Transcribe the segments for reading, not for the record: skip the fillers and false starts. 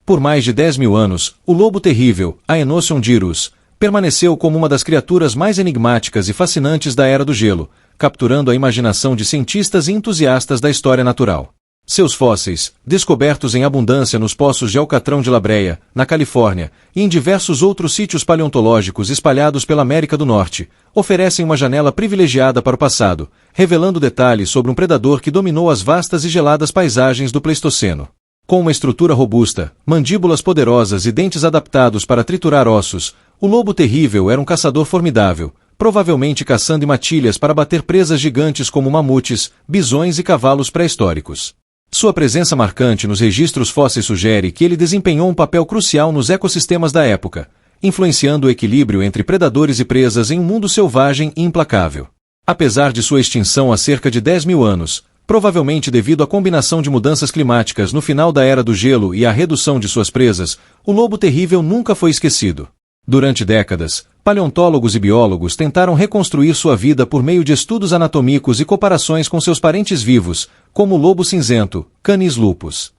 Por mais de 10 mil anos, o lobo terrível, Aenocion dirus, permaneceu como uma das criaturas mais enigmáticas e fascinantes da Era do Gelo, capturando a imaginação de cientistas e entusiastas da história natural. Seus fósseis, descobertos em abundância nos poços de Alcatrão de La Brea, na Califórnia, e em diversos outros sítios paleontológicos espalhados pela América do Norte, oferecem uma janela privilegiada para o passado, revelando detalhes sobre um predador que dominou as vastas e geladas paisagens do Pleistoceno. Com uma estrutura robusta, mandíbulas poderosas e dentes adaptados para triturar ossos, o lobo terrível era um caçador formidável, provavelmente caçando em matilhas para bater presas gigantes como mamutes, bisões e cavalos pré-históricos. Sua presença marcante nos registros fósseis sugere que ele desempenhou um papel crucial nos ecossistemas da época, influenciando o equilíbrio entre predadores e presas em um mundo selvagem e implacável. Apesar de sua extinção há cerca de 10 mil anos, provavelmente devido à combinação de mudanças climáticas no final da Era do Gelo e à redução de suas presas, o lobo terrível nunca foi esquecido. Durante décadas, paleontólogos e biólogos tentaram reconstruir sua vida por meio de estudos anatomicos e comparações com seus parentes vivos, como o lobo cinzento, Canis lupus.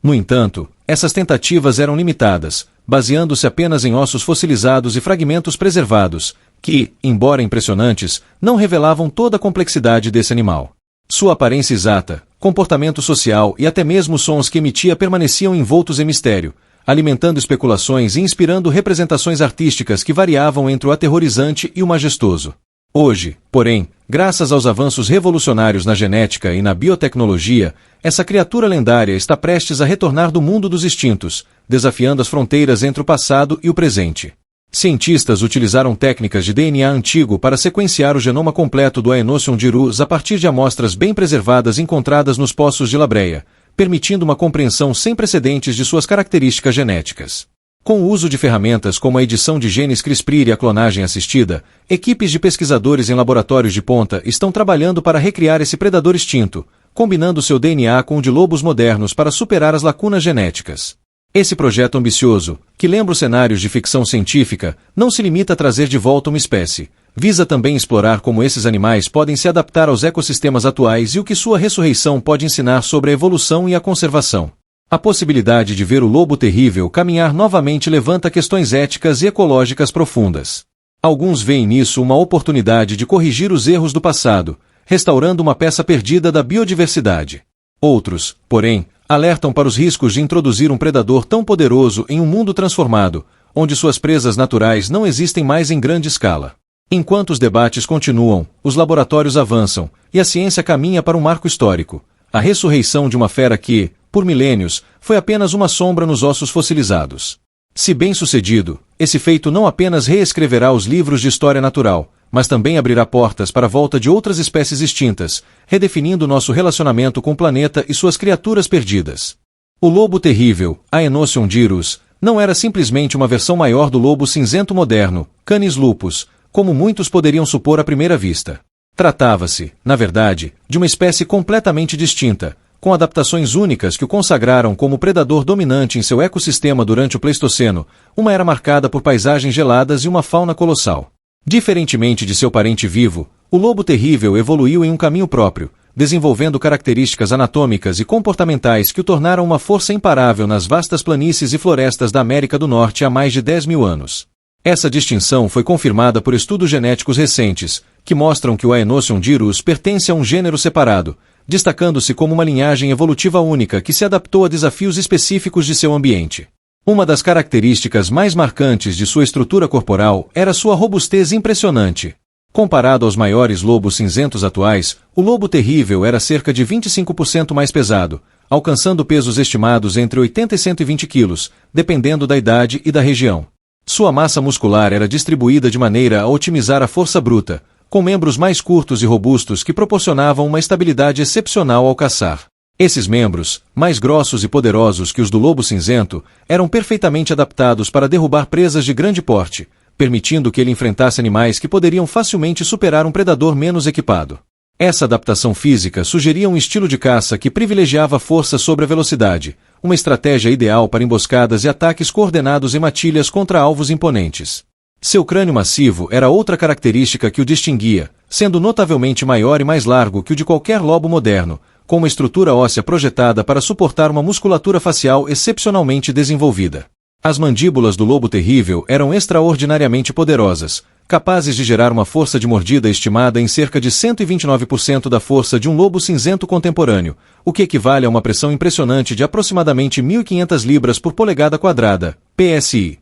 No entanto, essas tentativas eram limitadas, baseando-se apenas em ossos fossilizados e fragmentos preservados, que, embora impressionantes, não revelavam toda a complexidade desse animal. Sua aparência exata, comportamento social e até mesmo os sons que emitia permaneciam envoltos em mistério, alimentando especulações e inspirando representações artísticas que variavam entre o aterrorizante e o majestoso. Hoje, porém, graças aos avanços revolucionários na genética e na biotecnologia, essa criatura lendária está prestes a retornar do mundo dos extintos, desafiando as fronteiras entre o passado e o presente. Cientistas utilizaram técnicas de DNA antigo para sequenciar o genoma completo do Aenocion dirus a partir de amostras bem preservadas encontradas nos poços de La Brea, permitindo uma compreensão sem precedentes de suas características genéticas. Com o uso de ferramentas como a edição de genes CRISPR e a clonagem assistida, equipes de pesquisadores em laboratórios de ponta estão trabalhando para recriar esse predador extinto, combinando seu DNA com o de lobos modernos para superar as lacunas genéticas. Esse projeto ambicioso, que lembra os cenários de ficção científica, não se limita a trazer de volta uma espécie. Visa também explorar como esses animais podem se adaptar aos ecossistemas atuais e o que sua ressurreição pode ensinar sobre a evolução e a conservação. A possibilidade de ver o lobo terrível caminhar novamente levanta questões éticas e ecológicas profundas. Alguns veem nisso uma oportunidade de corrigir os erros do passado, restaurando uma peça perdida da biodiversidade. Outros, porém, alertam para os riscos de introduzir um predador tão poderoso em um mundo transformado, onde suas presas naturais não existem mais em grande escala. Enquanto os debates continuam, os laboratórios avançam, e a ciência caminha para um marco histórico, a ressurreição de uma fera que, por milênios, foi apenas uma sombra nos ossos fossilizados. Se bem-sucedido, esse feito não apenas reescreverá os livros de história natural, mas também abrirá portas para a volta de outras espécies extintas, redefinindo nosso relacionamento com o planeta e suas criaturas perdidas. O lobo terrível, Aenocion dirus, não era simplesmente uma versão maior do lobo cinzento moderno, Canis lupus, como muitos poderiam supor à primeira vista. Tratava-se, na verdade, de uma espécie completamente distinta, com adaptações únicas que o consagraram como predador dominante em seu ecossistema durante o Pleistoceno, uma era marcada por paisagens geladas e uma fauna colossal. Diferentemente de seu parente vivo, o lobo terrível evoluiu em um caminho próprio, desenvolvendo características anatômicas e comportamentais que o tornaram uma força imparável nas vastas planícies e florestas da América do Norte há mais de 10 mil anos. Essa distinção foi confirmada por estudos genéticos recentes, que mostram que o Aenocion dirus pertence a um gênero separado, destacando-se como uma linhagem evolutiva única que se adaptou a desafios específicos de seu ambiente. Uma das características mais marcantes de sua estrutura corporal era sua robustez impressionante. Comparado aos maiores lobos cinzentos atuais, o lobo terrível era cerca de 25% mais pesado, alcançando pesos estimados entre 80 e 120 quilos, dependendo da idade e da região. Sua massa muscular era distribuída de maneira a otimizar a força bruta, com membros mais curtos e robustos que proporcionavam uma estabilidade excepcional ao caçar. Esses membros, mais grossos e poderosos que os do lobo cinzento, eram perfeitamente adaptados para derrubar presas de grande porte, permitindo que ele enfrentasse animais que poderiam facilmente superar um predador menos equipado. Essa adaptação física sugeria um estilo de caça que privilegiava a força sobre a velocidade, uma estratégia ideal para emboscadas e ataques coordenados em matilhas contra alvos imponentes. Seu crânio massivo era outra característica que o distinguia, sendo notavelmente maior e mais largo que o de qualquer lobo moderno, com uma estrutura óssea projetada para suportar uma musculatura facial excepcionalmente desenvolvida. As mandíbulas do lobo terrível eram extraordinariamente poderosas, capazes de gerar uma força de mordida estimada em cerca de 129% da força de um lobo cinzento contemporâneo, o que equivale a uma pressão impressionante de aproximadamente 1.500 libras por polegada quadrada, PSI.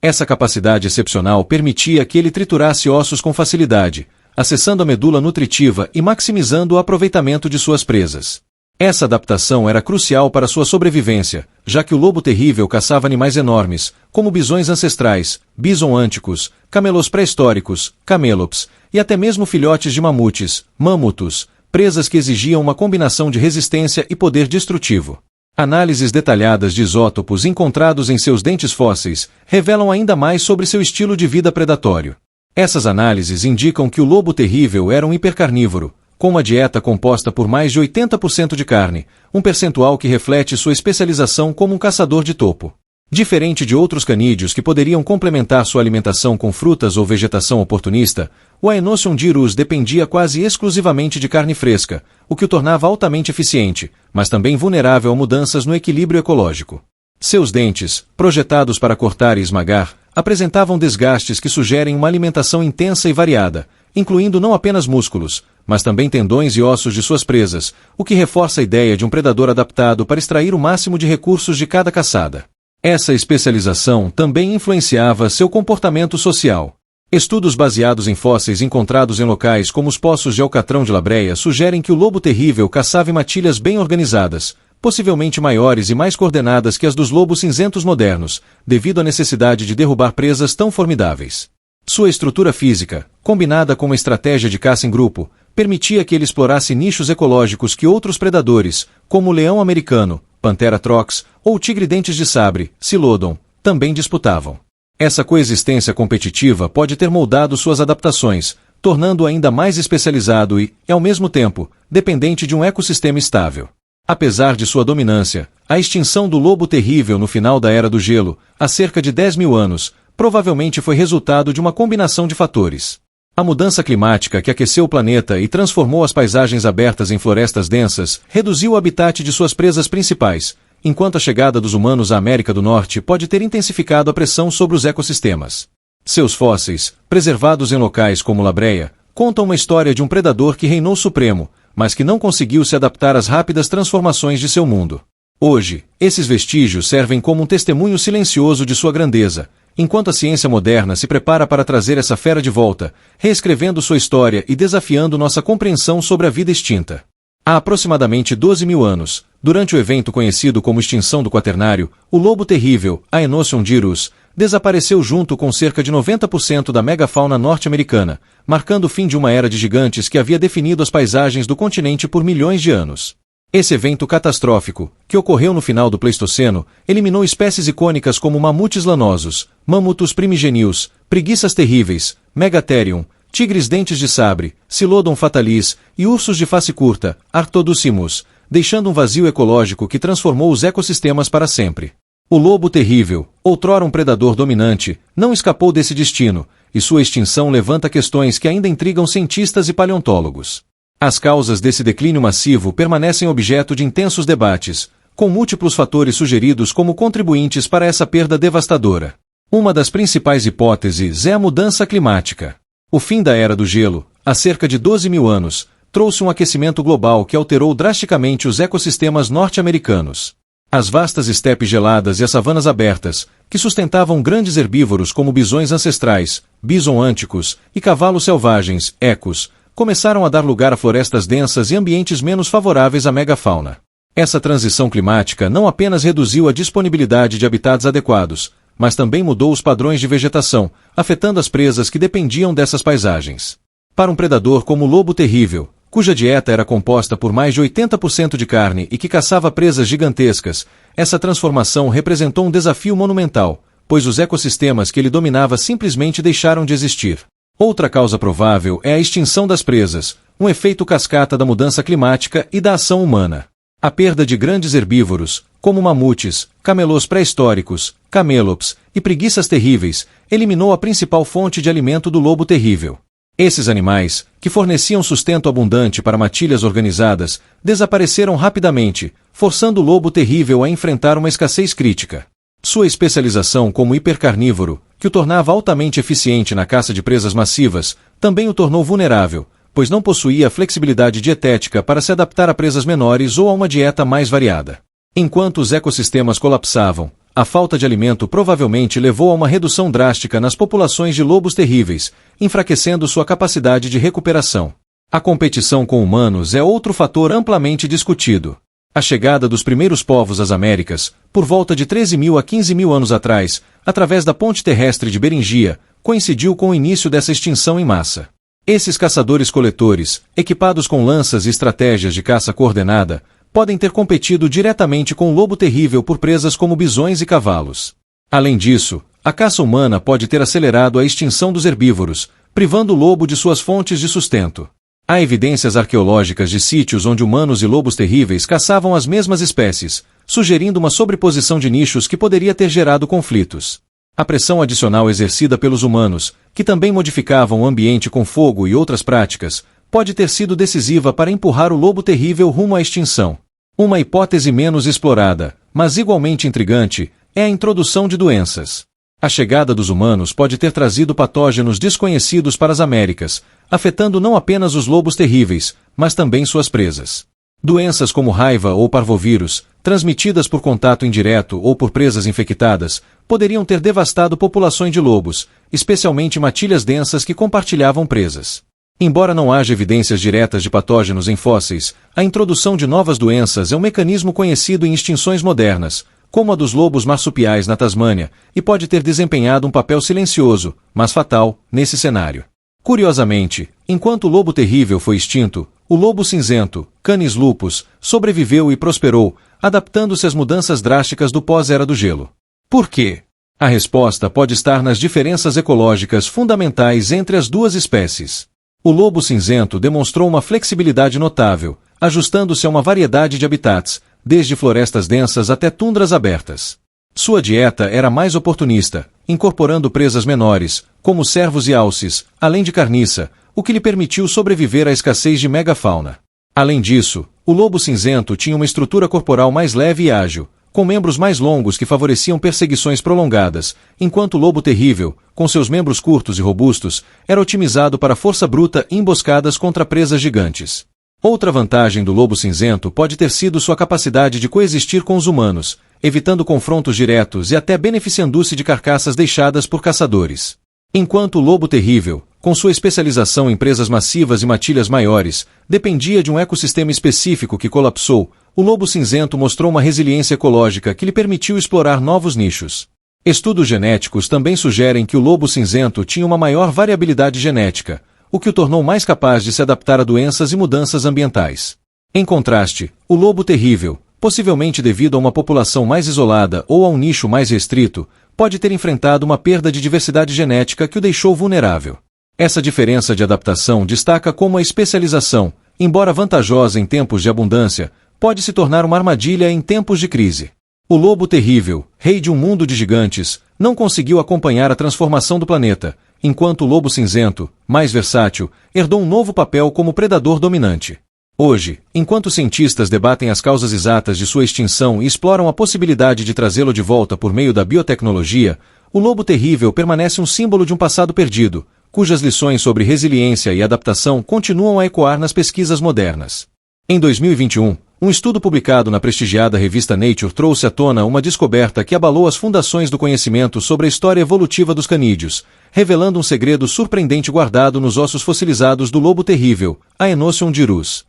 Essa capacidade excepcional permitia que ele triturasse ossos com facilidade, acessando a medula nutritiva e maximizando o aproveitamento de suas presas. Essa adaptação era crucial para sua sobrevivência, já que o lobo terrível caçava animais enormes, como bisões ancestrais, bison ânticos, camelos pré-históricos, camelops, e até mesmo filhotes de mamutes, mamutos, presas que exigiam uma combinação de resistência e poder destrutivo. Análises detalhadas de isótopos encontrados em seus dentes fósseis revelam ainda mais sobre seu estilo de vida predatório. Essas análises indicam que o lobo terrível era um hipercarnívoro, com uma dieta composta por mais de 80% de carne, um percentual que reflete sua especialização como um caçador de topo. Diferente de outros canídeos que poderiam complementar sua alimentação com frutas ou vegetação oportunista, o Aenocion dirus dependia quase exclusivamente de carne fresca, o que o tornava altamente eficiente, mas também vulnerável a mudanças no equilíbrio ecológico. Seus dentes, projetados para cortar e esmagar, apresentavam desgastes que sugerem uma alimentação intensa e variada, incluindo não apenas músculos, mas também tendões e ossos de suas presas, o que reforça a ideia de um predador adaptado para extrair o máximo de recursos de cada caçada. Essa especialização também influenciava seu comportamento social. Estudos baseados em fósseis encontrados em locais como os poços de Alcatrão de La Brea sugerem que o lobo terrível caçava em matilhas bem organizadas, possivelmente maiores e mais coordenadas que as dos lobos cinzentos modernos, devido à necessidade de derrubar presas tão formidáveis. Sua estrutura física, combinada com uma estratégia de caça em grupo, permitia que ele explorasse nichos ecológicos que outros predadores, como o leão americano, Panthera trox, ou o tigre dentes de sabre, Silodon, também disputavam. Essa coexistência competitiva pode ter moldado suas adaptações, tornando-o ainda mais especializado e, ao mesmo tempo, dependente de um ecossistema estável. Apesar de sua dominância, a extinção do lobo terrível no final da Era do Gelo, há cerca de 10.000 anos, provavelmente foi resultado de uma combinação de fatores. A mudança climática que aqueceu o planeta e transformou as paisagens abertas em florestas densas reduziu o habitat de suas presas principais, enquanto a chegada dos humanos à América do Norte pode ter intensificado a pressão sobre os ecossistemas. Seus fósseis, preservados em locais como La Brea, contam uma história de um predador que reinou supremo, mas que não conseguiu se adaptar às rápidas transformações de seu mundo. Hoje, esses vestígios servem como um testemunho silencioso de sua grandeza, enquanto a ciência moderna se prepara para trazer essa fera de volta, reescrevendo sua história e desafiando nossa compreensão sobre a vida extinta. Há aproximadamente 12.000 anos, durante o evento conhecido como Extinção do Quaternário, o lobo terrível, Aenocion dirus, desapareceu junto com cerca de 90% da megafauna norte-americana, marcando o fim de uma era de gigantes que havia definido as paisagens do continente por milhões de anos. Esse evento catastrófico, que ocorreu no final do Pleistoceno, eliminou espécies icônicas como mamutes lanosos, mamutus primigenius, preguiças terríveis, Megatherium, tigres dentes de sabre, Silodon fatalis e ursos de face curta, Arctoducimus, deixando um vazio ecológico que transformou os ecossistemas para sempre. O lobo terrível, outrora um predador dominante, não escapou desse destino, e sua extinção levanta questões que ainda intrigam cientistas e paleontólogos. As causas desse declínio massivo permanecem objeto de intensos debates, com múltiplos fatores sugeridos como contribuintes para essa perda devastadora. Uma das principais hipóteses é a mudança climática. O fim da Era do Gelo, há cerca de 12.000 anos, trouxe um aquecimento global que alterou drasticamente os ecossistemas norte-americanos. As vastas estepes geladas e as savanas abertas, que sustentavam grandes herbívoros como bisões ancestrais, bison ânticos e cavalos selvagens, ecos, começaram a dar lugar a florestas densas e ambientes menos favoráveis à megafauna. Essa transição climática não apenas reduziu a disponibilidade de habitats adequados, mas também mudou os padrões de vegetação, afetando as presas que dependiam dessas paisagens. Para um predador como o lobo terrível, cuja dieta era composta por mais de 80% de carne e que caçava presas gigantescas, essa transformação representou um desafio monumental, pois os ecossistemas que ele dominava simplesmente deixaram de existir. Outra causa provável é a extinção das presas, um efeito cascata da mudança climática e da ação humana. A perda de grandes herbívoros, como mamutes, camelos pré-históricos, camelops e preguiças terríveis, eliminou a principal fonte de alimento do lobo terrível. Esses animais, que forneciam sustento abundante para matilhas organizadas, desapareceram rapidamente, forçando o lobo terrível a enfrentar uma escassez crítica. Sua especialização como hipercarnívoro, que o tornava altamente eficiente na caça de presas massivas, também o tornou vulnerável, pois não possuía flexibilidade dietética para se adaptar a presas menores ou a uma dieta mais variada. Enquanto os ecossistemas colapsavam, a falta de alimento provavelmente levou a uma redução drástica nas populações de lobos terríveis, enfraquecendo sua capacidade de recuperação. A competição com humanos é outro fator amplamente discutido. A chegada dos primeiros povos às Américas, por volta de 13.000 a 15.000 anos atrás, através da ponte terrestre de Beringia, coincidiu com o início dessa extinção em massa. Esses caçadores-coletores, equipados com lanças e estratégias de caça coordenada, podem ter competido diretamente com o lobo terrível por presas como bisões e cavalos. Além disso, a caça humana pode ter acelerado a extinção dos herbívoros, privando o lobo de suas fontes de sustento. Há evidências arqueológicas de sítios onde humanos e lobos terríveis caçavam as mesmas espécies, sugerindo uma sobreposição de nichos que poderia ter gerado conflitos. A pressão adicional exercida pelos humanos, que também modificavam o ambiente com fogo e outras práticas, pode ter sido decisiva para empurrar o lobo terrível rumo à extinção. Uma hipótese menos explorada, mas igualmente intrigante, é a introdução de doenças. A chegada dos humanos pode ter trazido patógenos desconhecidos para as Américas, afetando não apenas os lobos terríveis, mas também suas presas. Doenças como raiva ou parvovírus, transmitidas por contato indireto ou por presas infectadas, poderiam ter devastado populações de lobos, especialmente matilhas densas que compartilhavam presas. Embora não haja evidências diretas de patógenos em fósseis, a introdução de novas doenças é um mecanismo conhecido em extinções modernas, como a dos lobos marsupiais na Tasmânia, e pode ter desempenhado um papel silencioso, mas fatal, nesse cenário. Curiosamente, enquanto o lobo terrível foi extinto, o lobo cinzento, Canis lupus, sobreviveu e prosperou, adaptando-se às mudanças drásticas do pós-era do gelo. Por quê? A resposta pode estar nas diferenças ecológicas fundamentais entre as duas espécies. O lobo cinzento demonstrou uma flexibilidade notável, ajustando-se a uma variedade de habitats, desde florestas densas até tundras abertas. Sua dieta era mais oportunista, incorporando presas menores, como cervos e alces, além de carniça, o que lhe permitiu sobreviver à escassez de megafauna. Além disso, o lobo cinzento tinha uma estrutura corporal mais leve e ágil, com membros mais longos que favoreciam perseguições prolongadas, enquanto o lobo terrível, com seus membros curtos e robustos, era otimizado para força bruta e emboscadas contra presas gigantes. Outra vantagem do lobo cinzento pode ter sido sua capacidade de coexistir com os humanos, evitando confrontos diretos e até beneficiando-se de carcaças deixadas por caçadores. Enquanto o lobo terrível, com sua especialização em presas massivas e matilhas maiores, dependia de um ecossistema específico que colapsou, o lobo cinzento mostrou uma resiliência ecológica que lhe permitiu explorar novos nichos. Estudos genéticos também sugerem que o lobo cinzento tinha uma maior variabilidade genética, o que o tornou mais capaz de se adaptar a doenças e mudanças ambientais. Em contraste, o lobo terrível, possivelmente devido a uma população mais isolada ou a um nicho mais restrito, pode ter enfrentado uma perda de diversidade genética que o deixou vulnerável. Essa diferença de adaptação destaca como a especialização, embora vantajosa em tempos de abundância, pode se tornar uma armadilha em tempos de crise. O lobo terrível, rei de um mundo de gigantes, não conseguiu acompanhar a transformação do planeta, enquanto o lobo cinzento, mais versátil, herdou um novo papel como predador dominante. Hoje, enquanto cientistas debatem as causas exatas de sua extinção e exploram a possibilidade de trazê-lo de volta por meio da biotecnologia, o lobo terrível permanece um símbolo de um passado perdido, cujas lições sobre resiliência e adaptação continuam a ecoar nas pesquisas modernas. Em 2021, um estudo publicado na prestigiada revista Nature trouxe à tona uma descoberta que abalou as fundações do conhecimento sobre a história evolutiva dos canídeos, revelando um segredo surpreendente guardado nos ossos fossilizados do lobo terrível, Aenosium gyrus.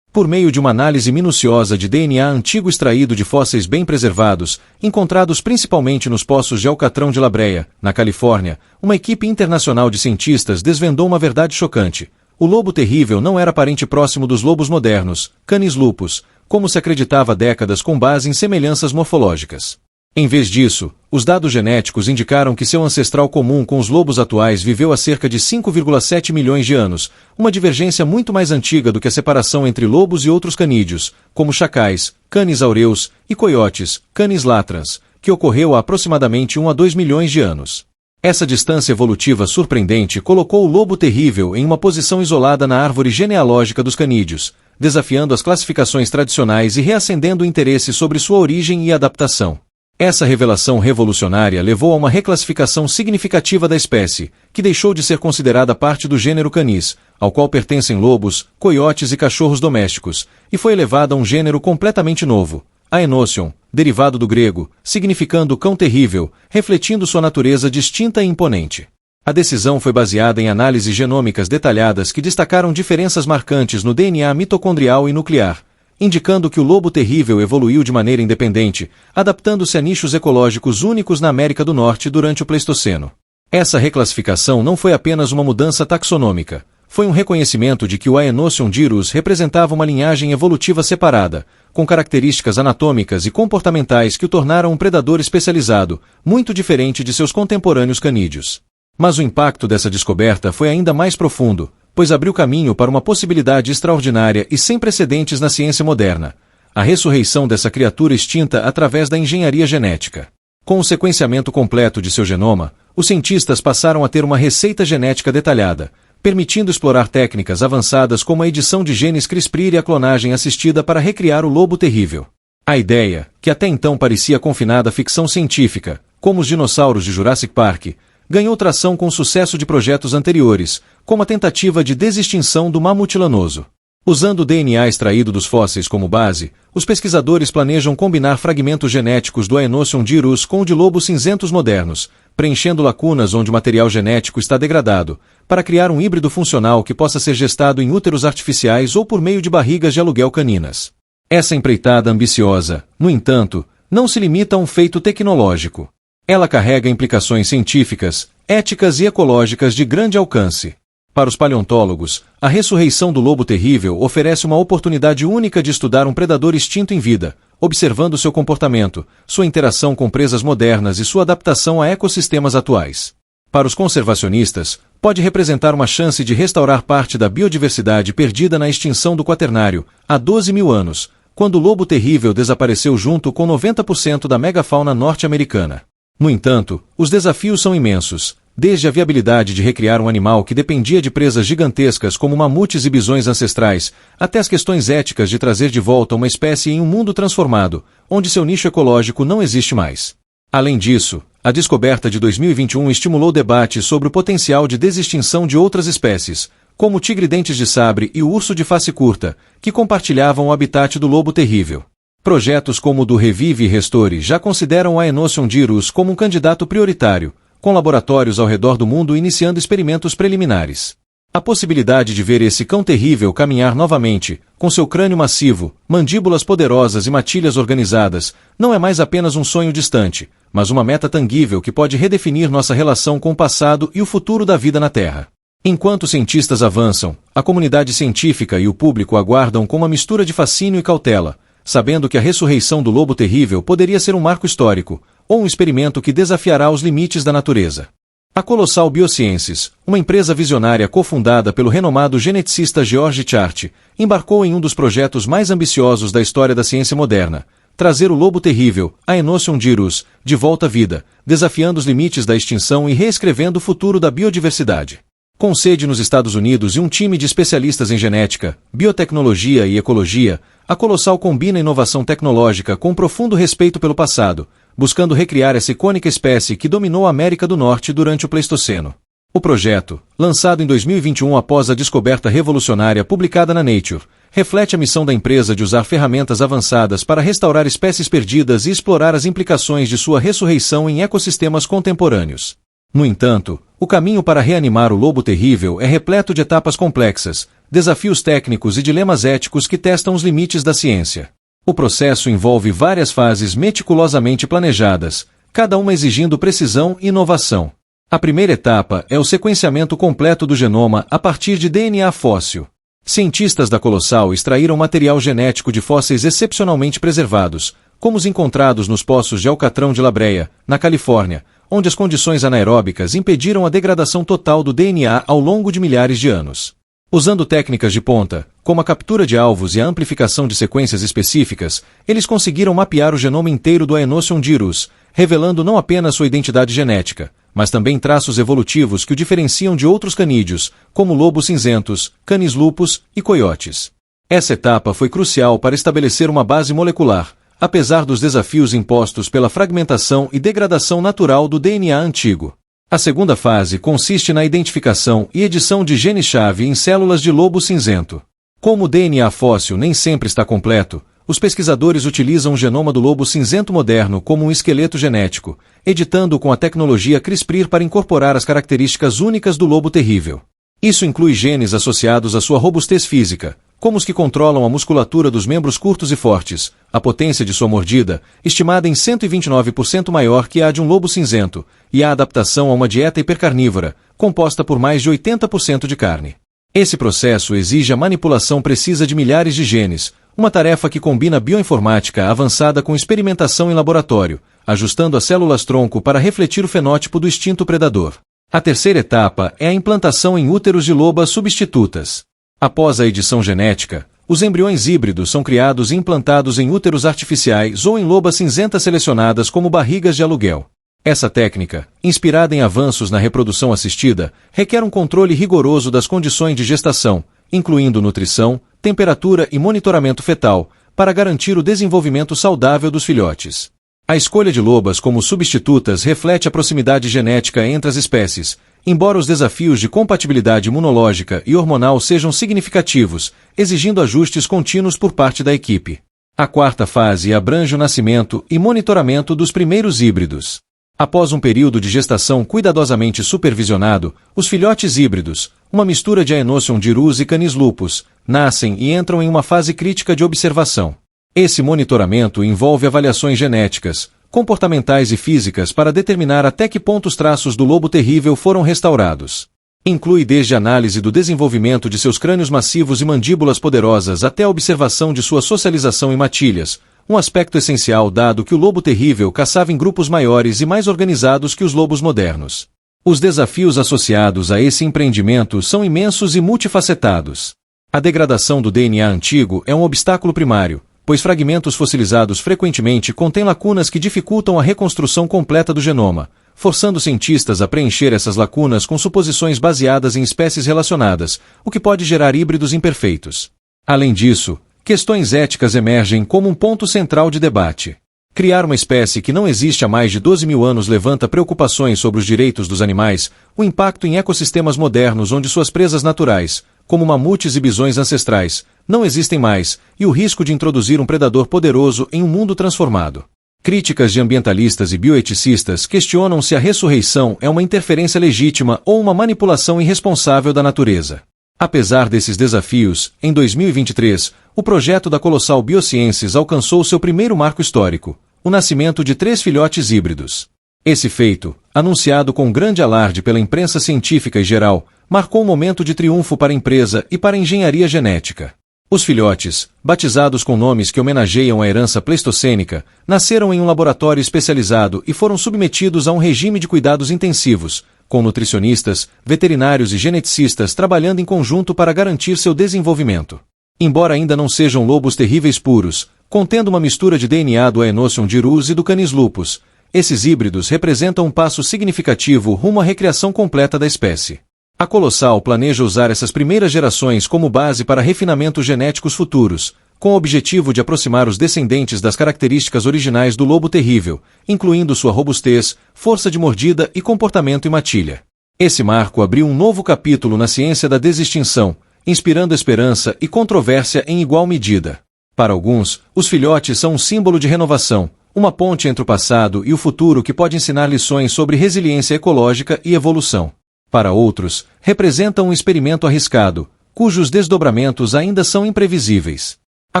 Por meio de uma análise minuciosa de DNA antigo extraído de fósseis bem preservados, encontrados principalmente nos poços de Alcatrão de La Brea, na Califórnia, uma equipe internacional de cientistas desvendou uma verdade chocante. O lobo terrível não era parente próximo dos lobos modernos, Canis lupus, como se acreditava há décadas com base em semelhanças morfológicas. Em vez disso, os dados genéticos indicaram que seu ancestral comum com os lobos atuais viveu há cerca de 5,7 milhões de anos, uma divergência muito mais antiga do que a separação entre lobos e outros canídeos, como chacais, Canis aureus, e coiotes, Canis latrans, que ocorreu há aproximadamente 1 a 2 milhões de anos. Essa distância evolutiva surpreendente colocou o lobo terrível em uma posição isolada na árvore genealógica dos canídeos, desafiando as classificações tradicionais e reacendendo o interesse sobre sua origem e adaptação. Essa revelação revolucionária levou a uma reclassificação significativa da espécie, que deixou de ser considerada parte do gênero Canis, ao qual pertencem lobos, coiotes e cachorros domésticos, e foi elevada a um gênero completamente novo, Aenocion, derivado do grego, significando cão terrível, refletindo sua natureza distinta e imponente. A decisão foi baseada em análises genômicas detalhadas que destacaram diferenças marcantes no DNA mitocondrial e nuclear, indicando que o lobo terrível evoluiu de maneira independente, adaptando-se a nichos ecológicos únicos na América do Norte durante o Pleistoceno. Essa reclassificação não foi apenas uma mudança taxonômica, foi um reconhecimento de que o Aenocion dirus representava uma linhagem evolutiva separada, com características anatômicas e comportamentais que o tornaram um predador especializado, muito diferente de seus contemporâneos canídeos. Mas o impacto dessa descoberta foi ainda mais profundo, pois abriu caminho para uma possibilidade extraordinária e sem precedentes na ciência moderna: a ressurreição dessa criatura extinta através da engenharia genética. Com o sequenciamento completo de seu genoma, os cientistas passaram a ter uma receita genética detalhada, permitindo explorar técnicas avançadas como a edição de genes CRISPR e a clonagem assistida para recriar o lobo terrível. A ideia, que até então parecia confinada à ficção científica, como os dinossauros de Jurassic Park, ganhou tração com o sucesso de projetos anteriores, como a tentativa de desextinção do mamute lanoso. Usando o DNA extraído dos fósseis como base, os pesquisadores planejam combinar fragmentos genéticos do Aenocion dirus com o de lobos cinzentos modernos, preenchendo lacunas onde o material genético está degradado, para criar um híbrido funcional que possa ser gestado em úteros artificiais ou por meio de barrigas de aluguel caninas. Essa empreitada ambiciosa, no entanto, não se limita a um feito tecnológico. Ela carrega implicações científicas, éticas e ecológicas de grande alcance. Para os paleontólogos, a ressurreição do lobo terrível oferece uma oportunidade única de estudar um predador extinto em vida, observando seu comportamento, sua interação com presas modernas e sua adaptação a ecossistemas atuais. Para os conservacionistas, pode representar uma chance de restaurar parte da biodiversidade perdida na extinção do Quaternário, há 12 mil anos, quando o lobo terrível desapareceu junto com 90% da megafauna norte-americana. No entanto, os desafios são imensos, desde a viabilidade de recriar um animal que dependia de presas gigantescas como mamutes e bisões ancestrais, até as questões éticas de trazer de volta uma espécie em um mundo transformado, onde seu nicho ecológico não existe mais. Além disso, a descoberta de 2021 estimulou debate sobre o potencial de desextinção de outras espécies, como o tigre-dentes de sabre e o urso de face curta, que compartilhavam o habitat do lobo terrível. Projetos como o do Revive e Restore já consideram o Aenocion dirus como um candidato prioritário, com laboratórios ao redor do mundo iniciando experimentos preliminares. A possibilidade de ver esse cão terrível caminhar novamente, com seu crânio massivo, mandíbulas poderosas e matilhas organizadas, não é mais apenas um sonho distante, mas uma meta tangível que pode redefinir nossa relação com o passado e o futuro da vida na Terra. Enquanto cientistas avançam, a comunidade científica e o público aguardam com uma mistura de fascínio e cautela, sabendo que a ressurreição do lobo terrível poderia ser um marco histórico, ou um experimento que desafiará os limites da natureza. A Colossal Biosciences, uma empresa visionária cofundada pelo renomado geneticista George Chart, embarcou em um dos projetos mais ambiciosos da história da ciência moderna: trazer o lobo terrível, Aenocion dirus, de volta à vida, desafiando os limites da extinção e reescrevendo o futuro da biodiversidade. Com sede nos Estados Unidos e um time de especialistas em genética, biotecnologia e ecologia, a Colossal combina inovação tecnológica com um profundo respeito pelo passado, buscando recriar essa icônica espécie que dominou a América do Norte durante o Pleistoceno. O projeto, lançado em 2021 após a descoberta revolucionária publicada na Nature, reflete a missão da empresa de usar ferramentas avançadas para restaurar espécies perdidas e explorar as implicações de sua ressurreição em ecossistemas contemporâneos. No entanto, o caminho para reanimar o lobo terrível é repleto de etapas complexas, desafios técnicos e dilemas éticos que testam os limites da ciência. O processo envolve várias fases meticulosamente planejadas, cada uma exigindo precisão e inovação. A primeira etapa é o sequenciamento completo do genoma a partir de DNA fóssil. Cientistas da Colossal extraíram material genético de fósseis excepcionalmente preservados, como os encontrados nos poços de Alcatrão de La Brea, na Califórnia, onde as condições anaeróbicas impediram a degradação total do DNA ao longo de milhares de anos. Usando técnicas de ponta, como a captura de alvos e a amplificação de sequências específicas, eles conseguiram mapear o genoma inteiro do Aenocion dirus, revelando não apenas sua identidade genética, mas também traços evolutivos que o diferenciam de outros canídeos, como lobos cinzentos, canis lupus e coiotes. Essa etapa foi crucial para estabelecer uma base molecular, apesar dos desafios impostos pela fragmentação e degradação natural do DNA antigo. A segunda fase consiste na identificação e edição de genes-chave em células de lobo cinzento. Como o DNA fóssil nem sempre está completo, os pesquisadores utilizam o genoma do lobo cinzento moderno como um esqueleto genético, editando-o com a tecnologia CRISPR para incorporar as características únicas do lobo terrível. Isso inclui genes associados à sua robustez física, como os que controlam a musculatura dos membros curtos e fortes, a potência de sua mordida, estimada em 129% maior que a de um lobo cinzento, e a adaptação a uma dieta hipercarnívora, composta por mais de 80% de carne. Esse processo exige a manipulação precisa de milhares de genes, uma tarefa que combina bioinformática avançada com experimentação em laboratório, ajustando as células-tronco para refletir o fenótipo do instinto predador. A terceira etapa é a implantação em úteros de lobas substitutas. Após a edição genética, os embriões híbridos são criados e implantados em úteros artificiais ou em lobas cinzentas selecionadas como barrigas de aluguel. Essa técnica, inspirada em avanços na reprodução assistida, requer um controle rigoroso das condições de gestação, incluindo nutrição, temperatura e monitoramento fetal, para garantir o desenvolvimento saudável dos filhotes. A escolha de lobas como substitutas reflete a proximidade genética entre as espécies, embora os desafios de compatibilidade imunológica e hormonal sejam significativos, exigindo ajustes contínuos por parte da equipe. A quarta fase abrange o nascimento e monitoramento dos primeiros híbridos. Após um período de gestação cuidadosamente supervisionado, os filhotes híbridos, uma mistura de Aenocion dirus e Canis lupus, nascem e entram em uma fase crítica de observação. Esse monitoramento envolve avaliações genéticas, comportamentais e físicas para determinar até que ponto os traços do lobo terrível foram restaurados. Inclui desde a análise do desenvolvimento de seus crânios massivos e mandíbulas poderosas até a observação de sua socialização em matilhas, um aspecto essencial dado que o lobo terrível caçava em grupos maiores e mais organizados que os lobos modernos. Os desafios associados a esse empreendimento são imensos e multifacetados. A degradação do DNA antigo é um obstáculo primário, pois fragmentos fossilizados frequentemente contêm lacunas que dificultam a reconstrução completa do genoma, forçando cientistas a preencher essas lacunas com suposições baseadas em espécies relacionadas, o que pode gerar híbridos imperfeitos. Além disso, questões éticas emergem como um ponto central de debate. Criar uma espécie que não existe há mais de 12 mil anos levanta preocupações sobre os direitos dos animais, o impacto em ecossistemas modernos onde suas presas naturais, como mamutes e bisões ancestrais, não existem mais, e o risco de introduzir um predador poderoso em um mundo transformado. Críticas de ambientalistas e bioeticistas questionam se a ressurreição é uma interferência legítima ou uma manipulação irresponsável da natureza. Apesar desses desafios, em 2023, o projeto da Colossal Biosciences alcançou seu primeiro marco histórico, o nascimento de 3 filhotes híbridos. Esse feito, anunciado com grande alarde pela imprensa científica e geral, marcou um momento de triunfo para a empresa e para a engenharia genética. Os filhotes, batizados com nomes que homenageiam a herança pleistocênica, nasceram em um laboratório especializado e foram submetidos a um regime de cuidados intensivos, com nutricionistas, veterinários e geneticistas trabalhando em conjunto para garantir seu desenvolvimento. Embora ainda não sejam lobos terríveis puros, contendo uma mistura de DNA do Aenocion dirus e do Canis lupus, esses híbridos representam um passo significativo rumo à recriação completa da espécie. A Colossal planeja usar essas primeiras gerações como base para refinamentos genéticos futuros, com o objetivo de aproximar os descendentes das características originais do lobo terrível, incluindo sua robustez, força de mordida e comportamento em matilha. Esse marco abriu um novo capítulo na ciência da desextinção, inspirando esperança e controvérsia em igual medida. Para alguns, os filhotes são um símbolo de renovação, uma ponte entre o passado e o futuro que pode ensinar lições sobre resiliência ecológica e evolução. Para outros, representam um experimento arriscado, cujos desdobramentos ainda são imprevisíveis. A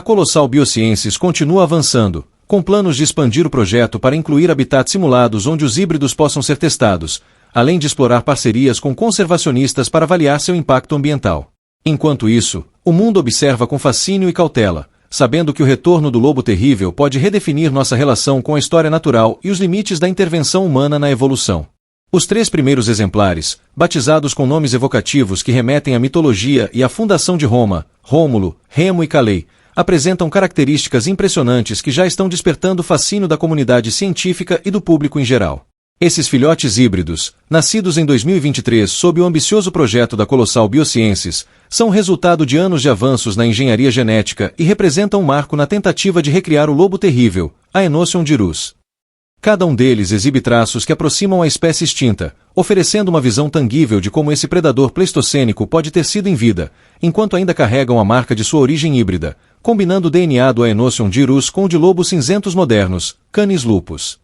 Colossal Biosciences continua avançando, com planos de expandir o projeto para incluir habitats simulados onde os híbridos possam ser testados, além de explorar parcerias com conservacionistas para avaliar seu impacto ambiental. Enquanto isso, o mundo observa com fascínio e cautela, sabendo que o retorno do lobo terrível pode redefinir nossa relação com a história natural e os limites da intervenção humana na evolução. Os 3 primeiros exemplares, batizados com nomes evocativos que remetem à mitologia e à fundação de Roma, Rômulo, Remo e Calei, apresentam características impressionantes que já estão despertando o fascínio da comunidade científica e do público em geral. Esses filhotes híbridos, nascidos em 2023 sob o ambicioso projeto da Colossal Biosciences, são resultado de anos de avanços na engenharia genética e representam um marco na tentativa de recriar o lobo terrível, Aenocion dirus. Cada um deles exibe traços que aproximam a espécie extinta, oferecendo uma visão tangível de como esse predador pleistocênico pode ter sido em vida, enquanto ainda carregam a marca de sua origem híbrida, combinando o DNA do Aenocion dirus com o de lobos cinzentos modernos, Canis lupus.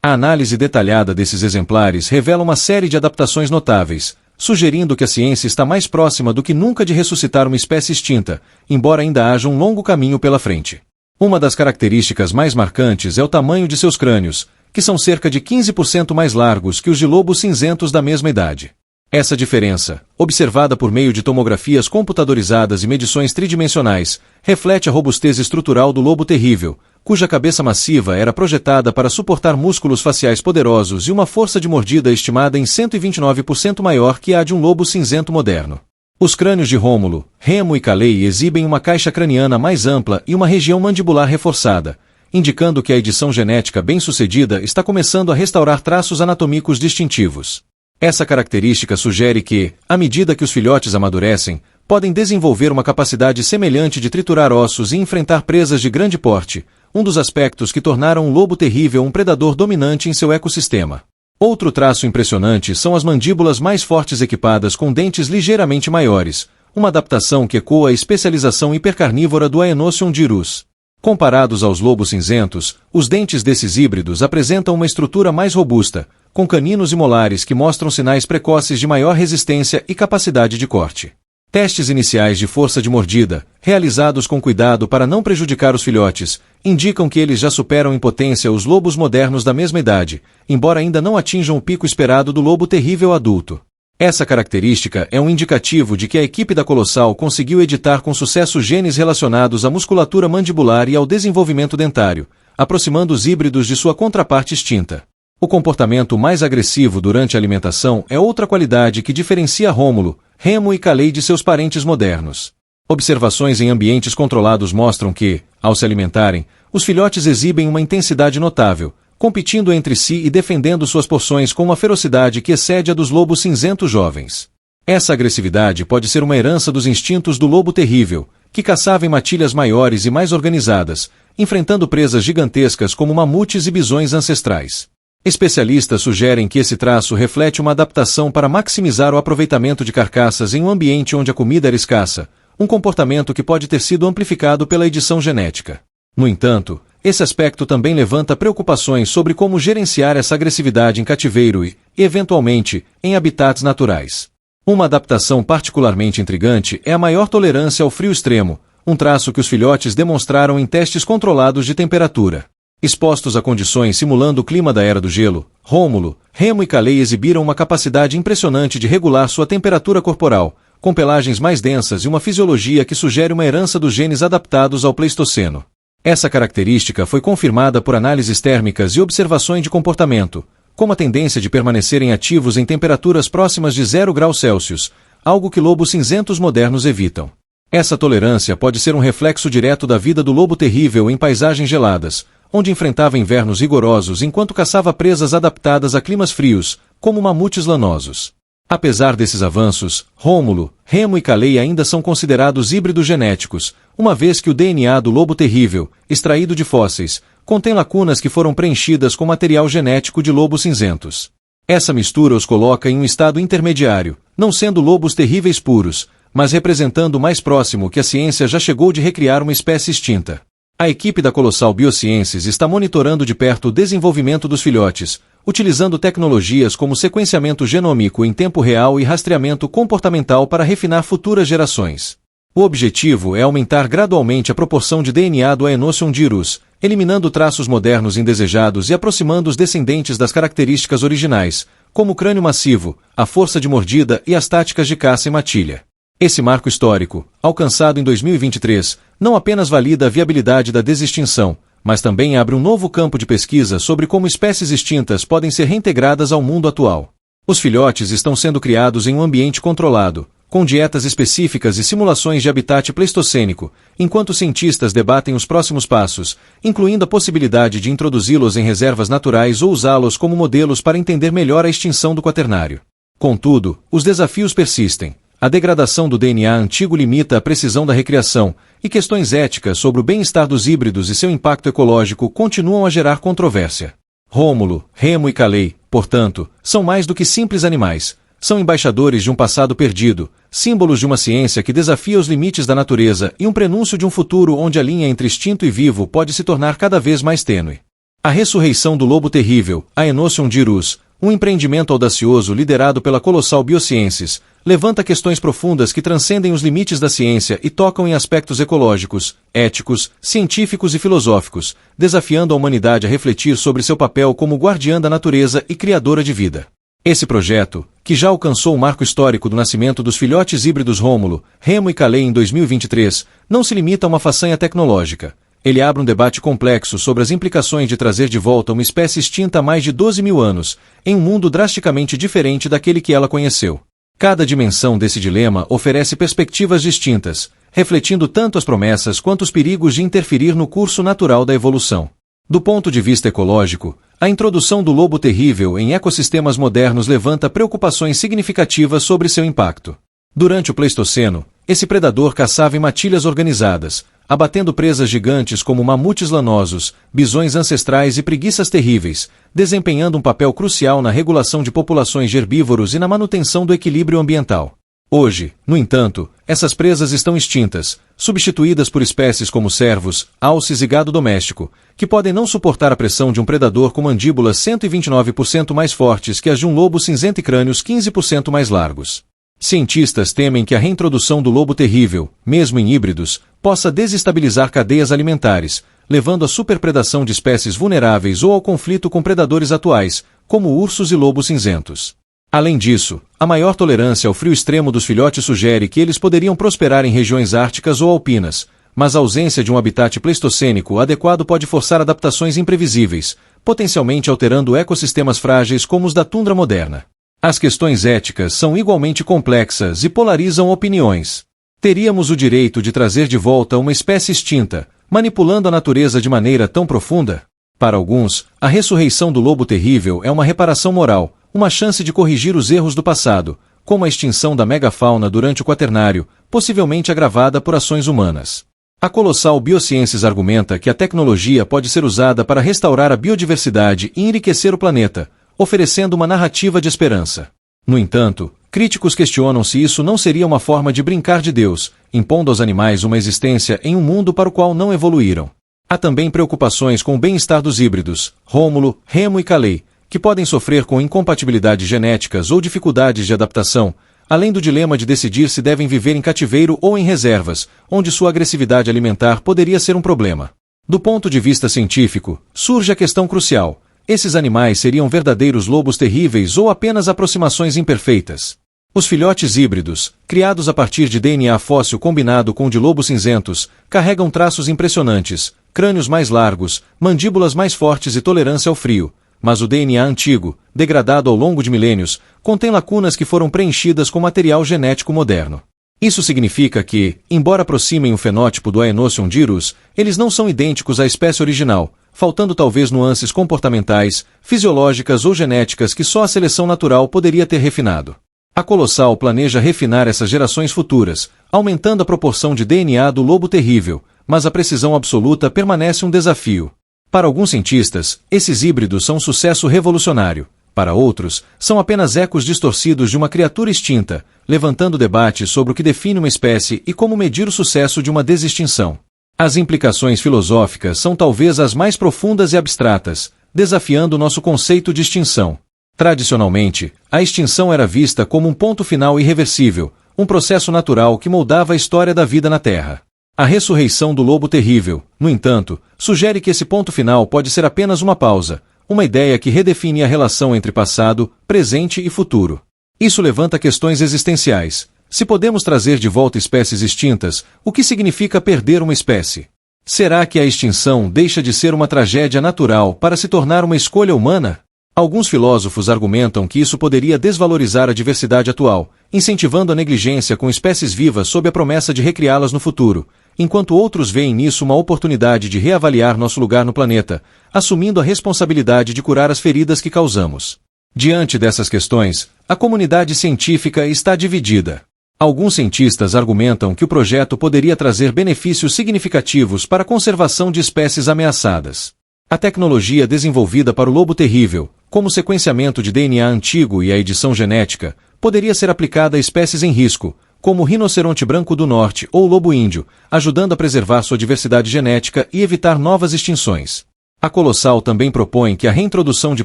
A análise detalhada desses exemplares revela uma série de adaptações notáveis, sugerindo que a ciência está mais próxima do que nunca de ressuscitar uma espécie extinta, embora ainda haja um longo caminho pela frente. Uma das características mais marcantes é o tamanho de seus crânios, que são cerca de 15% mais largos que os de lobos cinzentos da mesma idade. Essa diferença, observada por meio de tomografias computadorizadas e medições tridimensionais, reflete a robustez estrutural do lobo terrível, cuja cabeça massiva era projetada para suportar músculos faciais poderosos e uma força de mordida estimada em 129% maior que a de um lobo cinzento moderno. Os crânios de Rômulo, Remo e Calei exibem uma caixa craniana mais ampla e uma região mandibular reforçada, indicando que a edição genética bem-sucedida está começando a restaurar traços anatômicos distintivos. Essa característica sugere que, à medida que os filhotes amadurecem, podem desenvolver uma capacidade semelhante de triturar ossos e enfrentar presas de grande porte, um dos aspectos que tornaram o lobo terrível um predador dominante em seu ecossistema. Outro traço impressionante são as mandíbulas mais fortes equipadas com dentes ligeiramente maiores, uma adaptação que ecoa a especialização hipercarnívora do Aenocion dirus. Comparados aos lobos cinzentos, os dentes desses híbridos apresentam uma estrutura mais robusta, com caninos e molares que mostram sinais precoces de maior resistência e capacidade de corte. Testes iniciais de força de mordida, realizados com cuidado para não prejudicar os filhotes, indicam que eles já superam em potência os lobos modernos da mesma idade, embora ainda não atinjam o pico esperado do lobo terrível adulto. Essa característica é um indicativo de que a equipe da Colossal conseguiu editar com sucesso genes relacionados à musculatura mandibular e ao desenvolvimento dentário, aproximando os híbridos de sua contraparte extinta. O comportamento mais agressivo durante a alimentação é outra qualidade que diferencia Rômulo, Remo e Calei de seus parentes modernos. Observações em ambientes controlados mostram que, ao se alimentarem, os filhotes exibem uma intensidade notável, competindo entre si e defendendo suas porções com uma ferocidade que excede a dos lobos cinzentos jovens. Essa agressividade pode ser uma herança dos instintos do lobo terrível, que caçava em matilhas maiores e mais organizadas, enfrentando presas gigantescas como mamutes e bisões ancestrais. Especialistas sugerem que esse traço reflete uma adaptação para maximizar o aproveitamento de carcaças em um ambiente onde a comida era escassa, um comportamento que pode ter sido amplificado pela edição genética. No entanto, esse aspecto também levanta preocupações sobre como gerenciar essa agressividade em cativeiro e, eventualmente, em habitats naturais. Uma adaptação particularmente intrigante é a maior tolerância ao frio extremo, um traço que os filhotes demonstraram em testes controlados de temperatura. Expostos a condições simulando o clima da Era do Gelo, Rômulo, Remo e Calei exibiram uma capacidade impressionante de regular sua temperatura corporal, com pelagens mais densas e uma fisiologia que sugere uma herança dos genes adaptados ao Pleistoceno. Essa característica foi confirmada por análises térmicas e observações de comportamento, como a tendência de permanecerem ativos em temperaturas próximas de 0 graus Celsius, algo que lobos cinzentos modernos evitam. Essa tolerância pode ser um reflexo direto da vida do lobo terrível em paisagens geladas, onde enfrentava invernos rigorosos enquanto caçava presas adaptadas a climas frios, como mamutes lanosos. Apesar desses avanços, Rômulo, Remo e Calei ainda são considerados híbridos genéticos, uma vez que o DNA do lobo terrível, extraído de fósseis, contém lacunas que foram preenchidas com material genético de lobos cinzentos. Essa mistura os coloca em um estado intermediário, não sendo lobos terríveis puros, mas representando o mais próximo que a ciência já chegou de recriar uma espécie extinta. A equipe da Colossal Biosciences está monitorando de perto o desenvolvimento dos filhotes, utilizando tecnologias como sequenciamento genômico em tempo real e rastreamento comportamental para refinar futuras gerações. O objetivo é aumentar gradualmente a proporção de DNA do Aenocion dirus, eliminando traços modernos indesejados e aproximando os descendentes das características originais, como o crânio massivo, a força de mordida e as táticas de caça e matilha. Esse marco histórico, alcançado em 2023, não apenas valida a viabilidade da desextinção, mas também abre um novo campo de pesquisa sobre como espécies extintas podem ser reintegradas ao mundo atual. Os filhotes estão sendo criados em um ambiente controlado, com dietas específicas e simulações de habitat pleistocênico, enquanto cientistas debatem os próximos passos, incluindo a possibilidade de introduzi-los em reservas naturais ou usá-los como modelos para entender melhor a extinção do quaternário. Contudo, os desafios persistem. A degradação do DNA antigo limita a precisão da recriação, e questões éticas sobre o bem-estar dos híbridos e seu impacto ecológico continuam a gerar controvérsia. Rômulo, Remo e Calais, portanto, são mais do que simples animais. São embaixadores de um passado perdido, símbolos de uma ciência que desafia os limites da natureza e um prenúncio de um futuro onde a linha entre extinto e vivo pode se tornar cada vez mais tênue. A ressurreição do lobo terrível, Aenocion dirus, um empreendimento audacioso liderado pela colossal Biosciences, levanta questões profundas que transcendem os limites da ciência e tocam em aspectos ecológicos, éticos, científicos e filosóficos, desafiando a humanidade a refletir sobre seu papel como guardiã da natureza e criadora de vida. Esse projeto, que já alcançou o marco histórico do nascimento dos filhotes híbridos Rômulo, Remo e Calais em 2023, não se limita a uma façanha tecnológica. Ele abre um debate complexo sobre as implicações de trazer de volta uma espécie extinta há mais de 12 mil anos, em um mundo drasticamente diferente daquele que ela conheceu. Cada dimensão desse dilema oferece perspectivas distintas, refletindo tanto as promessas quanto os perigos de interferir no curso natural da evolução. Do ponto de vista ecológico, a introdução do lobo terrível em ecossistemas modernos levanta preocupações significativas sobre seu impacto. Durante o Pleistoceno, esse predador caçava em matilhas organizadas, abatendo presas gigantes como mamutes lanosos, bisões ancestrais e preguiças terríveis, desempenhando um papel crucial na regulação de populações de herbívoros e na manutenção do equilíbrio ambiental. Hoje, no entanto, essas presas estão extintas, substituídas por espécies como cervos, alces e gado doméstico, que podem não suportar a pressão de um predador com mandíbulas 129% mais fortes que as de um lobo cinzento e crânios 15% mais largos. Cientistas temem que a reintrodução do lobo terrível, mesmo em híbridos, possa desestabilizar cadeias alimentares, levando à superpredação de espécies vulneráveis ou ao conflito com predadores atuais, como ursos e lobos cinzentos. Além disso, a maior tolerância ao frio extremo dos filhotes sugere que eles poderiam prosperar em regiões árticas ou alpinas, mas a ausência de um habitat pleistocênico adequado pode forçar adaptações imprevisíveis, potencialmente alterando ecossistemas frágeis como os da tundra moderna. As questões éticas são igualmente complexas e polarizam opiniões. Teríamos o direito de trazer de volta uma espécie extinta, manipulando a natureza de maneira tão profunda? Para alguns, a ressurreição do lobo terrível é uma reparação moral, uma chance de corrigir os erros do passado, como a extinção da megafauna durante o quaternário, possivelmente agravada por ações humanas. A colossal Biosciences argumenta que a tecnologia pode ser usada para restaurar a biodiversidade e enriquecer o planeta, oferecendo uma narrativa de esperança. No entanto, críticos questionam se isso não seria uma forma de brincar de Deus, impondo aos animais uma existência em um mundo para o qual não evoluíram. Há também preocupações com o bem-estar dos híbridos, Rômulo, Remo e Calais, que podem sofrer com incompatibilidades genéticas ou dificuldades de adaptação, além do dilema de decidir se devem viver em cativeiro ou em reservas, onde sua agressividade alimentar poderia ser um problema. Do ponto de vista científico, surge a questão crucial: esses animais seriam verdadeiros lobos terríveis ou apenas aproximações imperfeitas? Os filhotes híbridos, criados a partir de DNA fóssil combinado com o de lobos cinzentos, carregam traços impressionantes, crânios mais largos, mandíbulas mais fortes e tolerância ao frio. Mas o DNA antigo, degradado ao longo de milênios, contém lacunas que foram preenchidas com material genético moderno. Isso significa que, embora aproximem o fenótipo do Aenocion dirus, eles não são idênticos à espécie original, faltando talvez nuances comportamentais, fisiológicas ou genéticas que só a seleção natural poderia ter refinado. A Colossal planeja refinar essas gerações futuras, aumentando a proporção de DNA do lobo terrível, mas a precisão absoluta permanece um desafio. Para alguns cientistas, esses híbridos são um sucesso revolucionário. Para outros, são apenas ecos distorcidos de uma criatura extinta, levantando debates sobre o que define uma espécie e como medir o sucesso de uma desextinção. As implicações filosóficas são talvez as mais profundas e abstratas, desafiando nosso conceito de extinção. Tradicionalmente, a extinção era vista como um ponto final irreversível, um processo natural que moldava a história da vida na Terra. A ressurreição do lobo terrível, no entanto, sugere que esse ponto final pode ser apenas uma pausa, uma ideia que redefine a relação entre passado, presente e futuro. Isso levanta questões existenciais. Se podemos trazer de volta espécies extintas, o que significa perder uma espécie? Será que a extinção deixa de ser uma tragédia natural para se tornar uma escolha humana? Alguns filósofos argumentam que isso poderia desvalorizar a diversidade atual, incentivando a negligência com espécies vivas sob a promessa de recriá-las no futuro, enquanto outros veem nisso uma oportunidade de reavaliar nosso lugar no planeta, assumindo a responsabilidade de curar as feridas que causamos. Diante dessas questões, a comunidade científica está dividida. Alguns cientistas argumentam que o projeto poderia trazer benefícios significativos para a conservação de espécies ameaçadas. A tecnologia desenvolvida para o lobo terrível, como o sequenciamento de DNA antigo e a edição genética, poderia ser aplicada a espécies em risco, como o rinoceronte branco do norte ou o lobo índio, ajudando a preservar sua diversidade genética e evitar novas extinções. A Colossal também propõe que a reintrodução de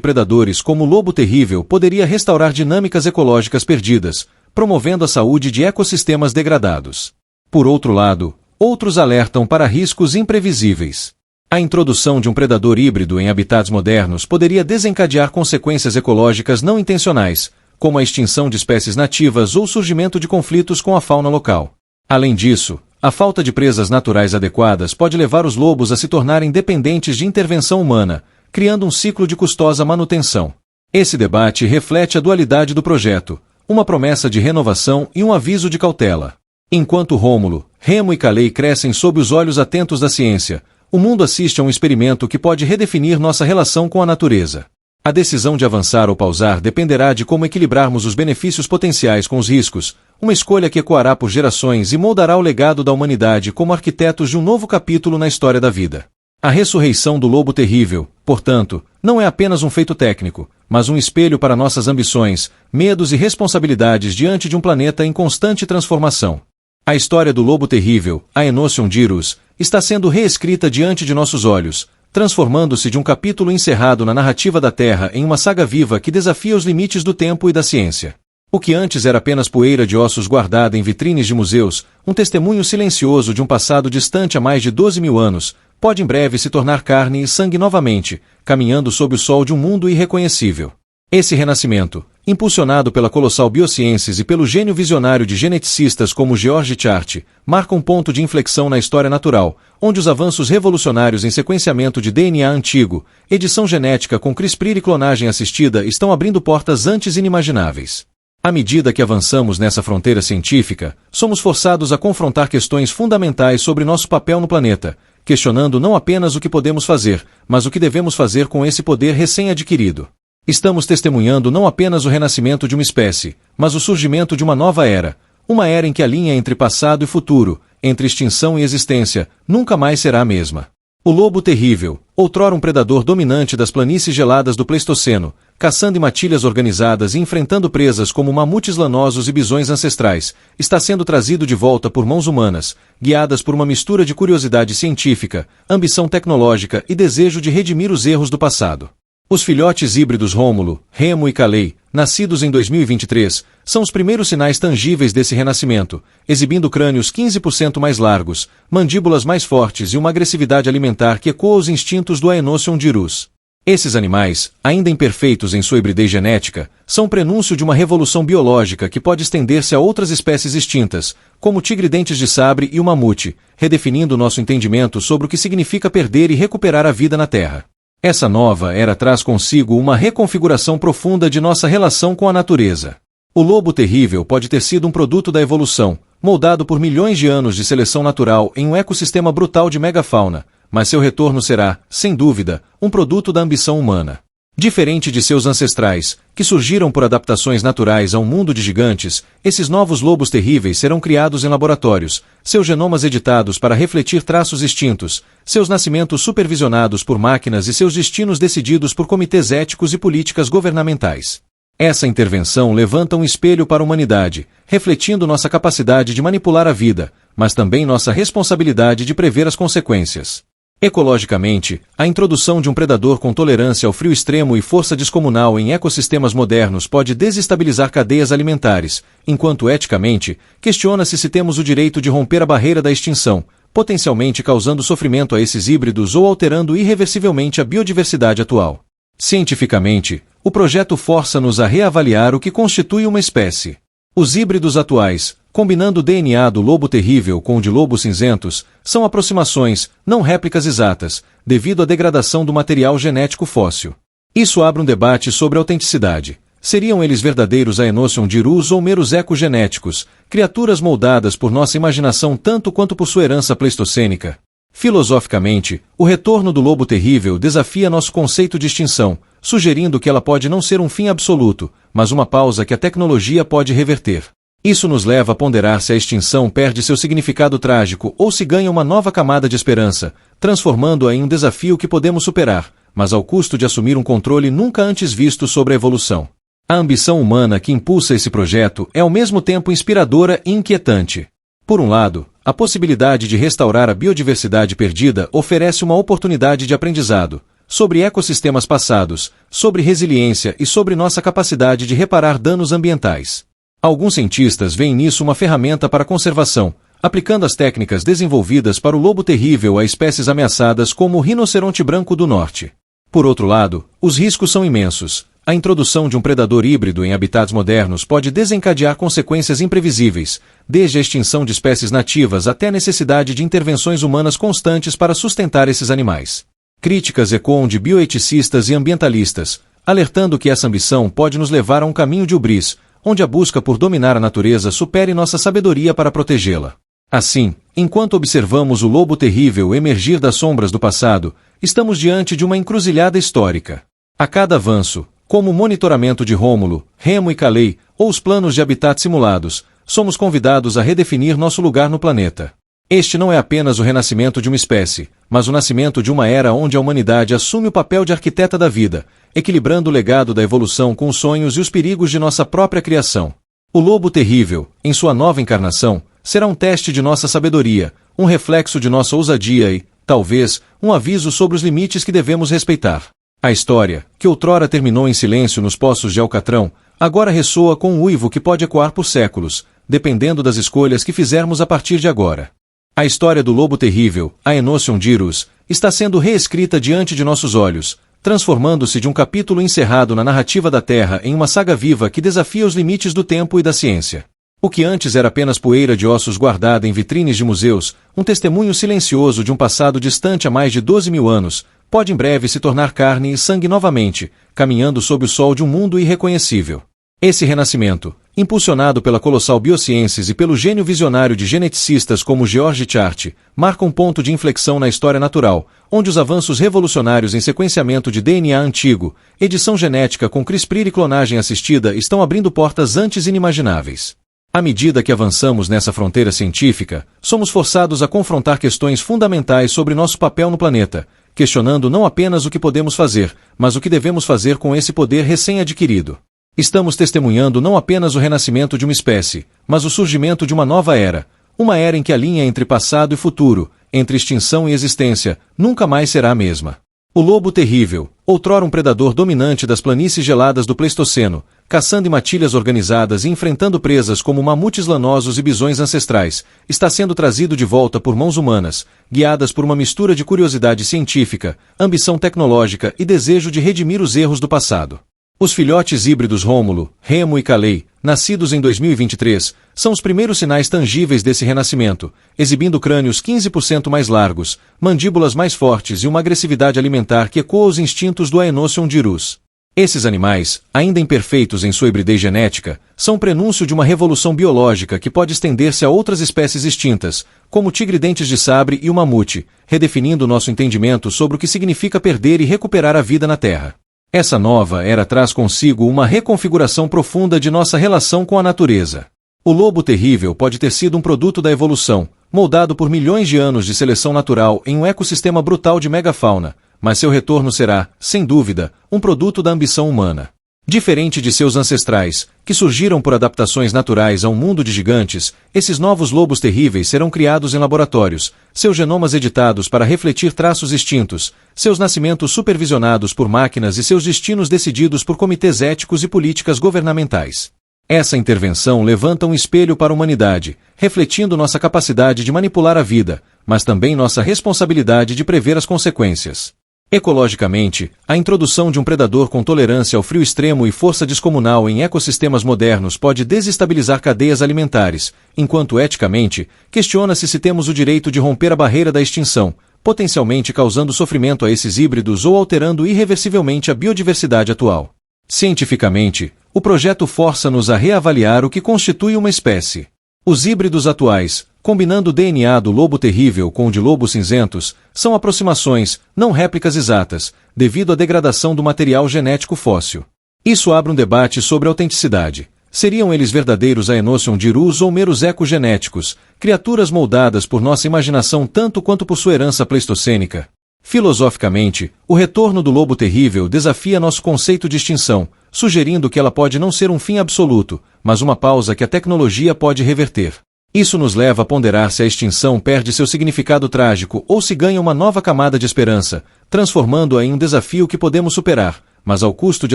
predadores como o lobo terrível poderia restaurar dinâmicas ecológicas perdidas, promovendo a saúde de ecossistemas degradados. Por outro lado, outros alertam para riscos imprevisíveis. A introdução de um predador híbrido em habitats modernos poderia desencadear consequências ecológicas não intencionais, como a extinção de espécies nativas ou o surgimento de conflitos com a fauna local. Além disso, a falta de presas naturais adequadas pode levar os lobos a se tornarem dependentes de intervenção humana, criando um ciclo de custosa manutenção. Esse debate reflete a dualidade do projeto, uma promessa de renovação e um aviso de cautela. Enquanto Rômulo, Remo e Calei crescem sob os olhos atentos da ciência, o mundo assiste a um experimento que pode redefinir nossa relação com a natureza. A decisão de avançar ou pausar dependerá de como equilibrarmos os benefícios potenciais com os riscos, uma escolha que ecoará por gerações e moldará o legado da humanidade como arquitetos de um novo capítulo na história da vida. A ressurreição do lobo terrível, portanto, não é apenas um feito técnico, mas um espelho para nossas ambições, medos e responsabilidades diante de um planeta em constante transformação. A história do lobo terrível, Aenosion Dirus, está sendo reescrita diante de nossos olhos, transformando-se de um capítulo encerrado na narrativa da Terra em uma saga viva que desafia os limites do tempo e da ciência. O que antes era apenas poeira de ossos guardada em vitrines de museus, um testemunho silencioso de um passado distante há mais de 12.000 anos, pode em breve se tornar carne e sangue novamente, caminhando sob o sol de um mundo irreconhecível. Esse renascimento, impulsionado pela Colossal Biosciences e pelo gênio visionário de geneticistas como George Chart, marca um ponto de inflexão na história natural, onde os avanços revolucionários em sequenciamento de DNA antigo, edição genética com CRISPR e clonagem assistida estão abrindo portas antes inimagináveis. À medida que avançamos nessa fronteira científica, somos forçados a confrontar questões fundamentais sobre nosso papel no planeta, questionando não apenas o que podemos fazer, mas o que devemos fazer com esse poder recém-adquirido. Estamos testemunhando não apenas o renascimento de uma espécie, mas o surgimento de uma nova era, uma era em que a linha entre passado e futuro, entre extinção e existência, nunca mais será a mesma. O lobo terrível, outrora um predador dominante das planícies geladas do Pleistoceno, caçando em matilhas organizadas e enfrentando presas como mamutes lanosos e bisões ancestrais, está sendo trazido de volta por mãos humanas, guiadas por uma mistura de curiosidade científica, ambição tecnológica e desejo de redimir os erros do passado. Os filhotes híbridos Rômulo, Remo e Calei, nascidos em 2023, são os primeiros sinais tangíveis desse renascimento, exibindo crânios 15% mais largos, mandíbulas mais fortes e uma agressividade alimentar que ecoa os instintos do Aenosion Dirus. Esses animais, ainda imperfeitos em sua hibridez genética, são prenúncio de uma revolução biológica que pode estender-se a outras espécies extintas, como o tigre-dentes de sabre e o mamute, redefinindo nosso entendimento sobre o que significa perder e recuperar a vida na Terra. Essa nova era traz consigo uma reconfiguração profunda de nossa relação com a natureza. O lobo terrível pode ter sido um produto da evolução, moldado por milhões de anos de seleção natural em um ecossistema brutal de megafauna, mas seu retorno será, sem dúvida, um produto da ambição humana. Diferente de seus ancestrais, que surgiram por adaptações naturais a um mundo de gigantes, esses novos lobos terríveis serão criados em laboratórios, seus genomas editados para refletir traços extintos, seus nascimentos supervisionados por máquinas e seus destinos decididos por comitês éticos e políticas governamentais. Essa intervenção levanta um espelho para a humanidade, refletindo nossa capacidade de manipular a vida, mas também nossa responsabilidade de prever as consequências. Ecologicamente, a introdução de um predador com tolerância ao frio extremo e força descomunal em ecossistemas modernos pode desestabilizar cadeias alimentares, enquanto eticamente, questiona-se se temos o direito de romper a barreira da extinção, potencialmente causando sofrimento a esses híbridos ou alterando irreversivelmente a biodiversidade atual. Cientificamente, o projeto força-nos a reavaliar o que constitui uma espécie. Os híbridos atuais, combinando o DNA do lobo terrível com o de lobos cinzentos, são aproximações, não réplicas exatas, devido à degradação do material genético fóssil. Isso abre um debate sobre autenticidade. Seriam eles verdadeiros Aenocion-Dirus ou meros ecogenéticos, criaturas moldadas por nossa imaginação tanto quanto por sua herança pleistocênica? Filosoficamente, o retorno do lobo terrível desafia nosso conceito de extinção, sugerindo que ela pode não ser um fim absoluto, mas uma pausa que a tecnologia pode reverter. Isso nos leva a ponderar se a extinção perde seu significado trágico ou se ganha uma nova camada de esperança, transformando-a em um desafio que podemos superar, mas ao custo de assumir um controle nunca antes visto sobre a evolução. A ambição humana que impulsa esse projeto é ao mesmo tempo inspiradora e inquietante. Por um lado, a possibilidade de restaurar a biodiversidade perdida oferece uma oportunidade de aprendizado sobre ecossistemas passados, sobre resiliência e sobre nossa capacidade de reparar danos ambientais. Alguns cientistas veem nisso uma ferramenta para a conservação, aplicando as técnicas desenvolvidas para o lobo terrível a espécies ameaçadas como o rinoceronte branco do norte. Por outro lado, os riscos são imensos. A introdução de um predador híbrido em habitats modernos pode desencadear consequências imprevisíveis, desde a extinção de espécies nativas até a necessidade de intervenções humanas constantes para sustentar esses animais. Críticas ecoam de bioeticistas e ambientalistas, alertando que essa ambição pode nos levar a um caminho de ubris, onde a busca por dominar a natureza supere nossa sabedoria para protegê-la. Assim, enquanto observamos o lobo terrível emergir das sombras do passado, estamos diante de uma encruzilhada histórica. A cada avanço, como o monitoramento de Rômulo, Remo e Calais, ou os planos de habitat simulados, somos convidados a redefinir nosso lugar no planeta. Este não é apenas o renascimento de uma espécie, mas o nascimento de uma era onde a humanidade assume o papel de arquiteta da vida, equilibrando o legado da evolução com os sonhos e os perigos de nossa própria criação. O lobo terrível, em sua nova encarnação, será um teste de nossa sabedoria, um reflexo de nossa ousadia e, talvez, um aviso sobre os limites que devemos respeitar. A história, que outrora terminou em silêncio nos poços de Alcatrão, agora ressoa com um uivo que pode ecoar por séculos, dependendo das escolhas que fizermos a partir de agora. A história do lobo terrível, Aenocion-Dirus, está sendo reescrita diante de nossos olhos, transformando-se de um capítulo encerrado na narrativa da Terra em uma saga viva que desafia os limites do tempo e da ciência. O que antes era apenas poeira de ossos guardada em vitrines de museus, um testemunho silencioso de um passado distante há mais de 12.000 anos, pode em breve se tornar carne e sangue novamente, caminhando sob o sol de um mundo irreconhecível. Esse renascimento, impulsionado pela colossal Biosciences e pelo gênio visionário de geneticistas como George Chart, marca um ponto de inflexão na história natural, onde os avanços revolucionários em sequenciamento de DNA antigo, edição genética com CRISPR e clonagem assistida estão abrindo portas antes inimagináveis. À medida que avançamos nessa fronteira científica, somos forçados a confrontar questões fundamentais sobre nosso papel no planeta, questionando não apenas o que podemos fazer, mas o que devemos fazer com esse poder recém-adquirido. Estamos testemunhando não apenas o renascimento de uma espécie, mas o surgimento de uma nova era, uma era em que a linha entre passado e futuro, entre extinção e existência, nunca mais será a mesma. O lobo terrível, outrora um predador dominante das planícies geladas do Pleistoceno, caçando em matilhas organizadas e enfrentando presas como mamutes lanosos e bisões ancestrais, está sendo trazido de volta por mãos humanas, guiadas por uma mistura de curiosidade científica, ambição tecnológica e desejo de redimir os erros do passado. Os filhotes híbridos Rômulo, Remo e Calais, nascidos em 2023, são os primeiros sinais tangíveis desse renascimento, exibindo crânios 15% mais largos, mandíbulas mais fortes e uma agressividade alimentar que ecoa os instintos do Aenocion-Dirus. Esses animais, ainda imperfeitos em sua hibridez genética, são prenúncio de uma revolução biológica que pode estender-se a outras espécies extintas, como o tigre-dentes de sabre e o mamute, redefinindo nosso entendimento sobre o que significa perder e recuperar a vida na Terra. Essa nova era traz consigo uma reconfiguração profunda de nossa relação com a natureza. O lobo terrível pode ter sido um produto da evolução, moldado por milhões de anos de seleção natural em um ecossistema brutal de megafauna, mas seu retorno será, sem dúvida, um produto da ambição humana. Diferente de seus ancestrais, que surgiram por adaptações naturais a um mundo de gigantes, esses novos lobos terríveis serão criados em laboratórios, seus genomas editados para refletir traços extintos, seus nascimentos supervisionados por máquinas e seus destinos decididos por comitês éticos e políticas governamentais. Essa intervenção levanta um espelho para a humanidade, refletindo nossa capacidade de manipular a vida, mas também nossa responsabilidade de prever as consequências. Ecologicamente, a introdução de um predador com tolerância ao frio extremo e força descomunal em ecossistemas modernos pode desestabilizar cadeias alimentares, enquanto eticamente, questiona-se se temos o direito de romper a barreira da extinção, potencialmente causando sofrimento a esses híbridos ou alterando irreversivelmente a biodiversidade atual. Cientificamente, o projeto força-nos a reavaliar o que constitui uma espécie. Os híbridos atuais, combinando o DNA do lobo terrível com o de lobos cinzentos, são aproximações, não réplicas exatas, devido à degradação do material genético fóssil. Isso abre um debate sobre a autenticidade. Seriam eles verdadeiros Aenocion dirus ou meros ecogenéticos, criaturas moldadas por nossa imaginação tanto quanto por sua herança pleistocênica? Filosoficamente, o retorno do lobo terrível desafia nosso conceito de extinção, sugerindo que ela pode não ser um fim absoluto, mas uma pausa que a tecnologia pode reverter. Isso nos leva a ponderar se a extinção perde seu significado trágico ou se ganha uma nova camada de esperança, transformando-a em um desafio que podemos superar, mas ao custo de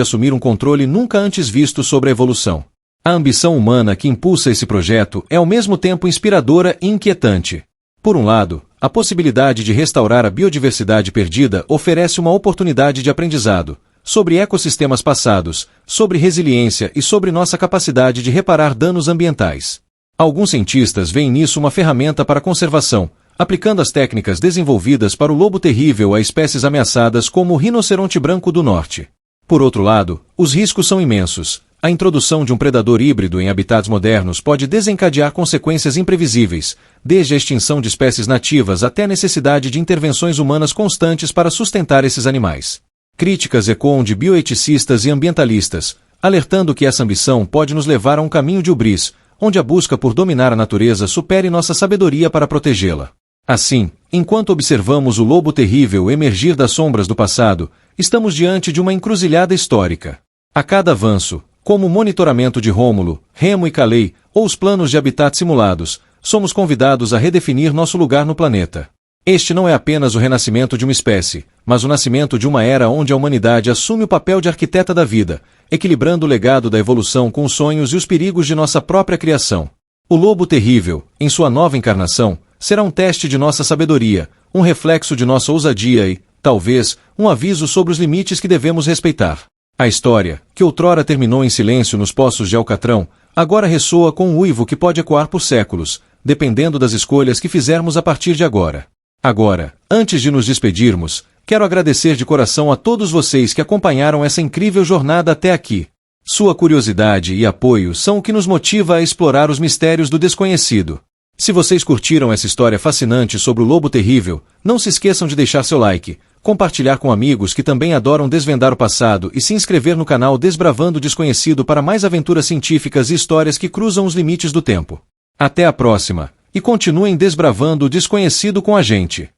assumir um controle nunca antes visto sobre a evolução. A ambição humana que impulsa esse projeto é ao mesmo tempo inspiradora e inquietante. Por um lado, a possibilidade de restaurar a biodiversidade perdida oferece uma oportunidade de aprendizado sobre ecossistemas passados, sobre resiliência e sobre nossa capacidade de reparar danos ambientais. Alguns cientistas veem nisso uma ferramenta para a conservação, aplicando as técnicas desenvolvidas para o lobo terrível a espécies ameaçadas como o rinoceronte branco do norte. Por outro lado, os riscos são imensos. A introdução de um predador híbrido em habitats modernos pode desencadear consequências imprevisíveis, desde a extinção de espécies nativas até a necessidade de intervenções humanas constantes para sustentar esses animais. Críticas ecoam de bioeticistas e ambientalistas, alertando que essa ambição pode nos levar a um caminho de ubris, onde a busca por dominar a natureza supere nossa sabedoria para protegê-la. Assim, enquanto observamos o lobo terrível emergir das sombras do passado, estamos diante de uma encruzilhada histórica. A cada avanço, como o monitoramento de Rômulo, Remo e Calais, ou os planos de habitat simulados, somos convidados a redefinir nosso lugar no planeta. Este não é apenas o renascimento de uma espécie, mas o nascimento de uma era onde a humanidade assume o papel de arquiteta da vida, equilibrando o legado da evolução com os sonhos e os perigos de nossa própria criação. O lobo terrível, em sua nova encarnação, será um teste de nossa sabedoria, um reflexo de nossa ousadia e, talvez, um aviso sobre os limites que devemos respeitar. A história, que outrora terminou em silêncio nos poços de Alcatrão, agora ressoa com um uivo que pode ecoar por séculos, dependendo das escolhas que fizermos a partir de agora. Agora, antes de nos despedirmos, quero agradecer de coração a todos vocês que acompanharam essa incrível jornada até aqui. Sua curiosidade e apoio são o que nos motiva a explorar os mistérios do desconhecido. Se vocês curtiram essa história fascinante sobre o lobo terrível, não se esqueçam de deixar seu like, compartilhar com amigos que também adoram desvendar o passado e se inscrever no canal Desbravando o Desconhecido para mais aventuras científicas e histórias que cruzam os limites do tempo. Até a próxima, e continuem desbravando o desconhecido com a gente.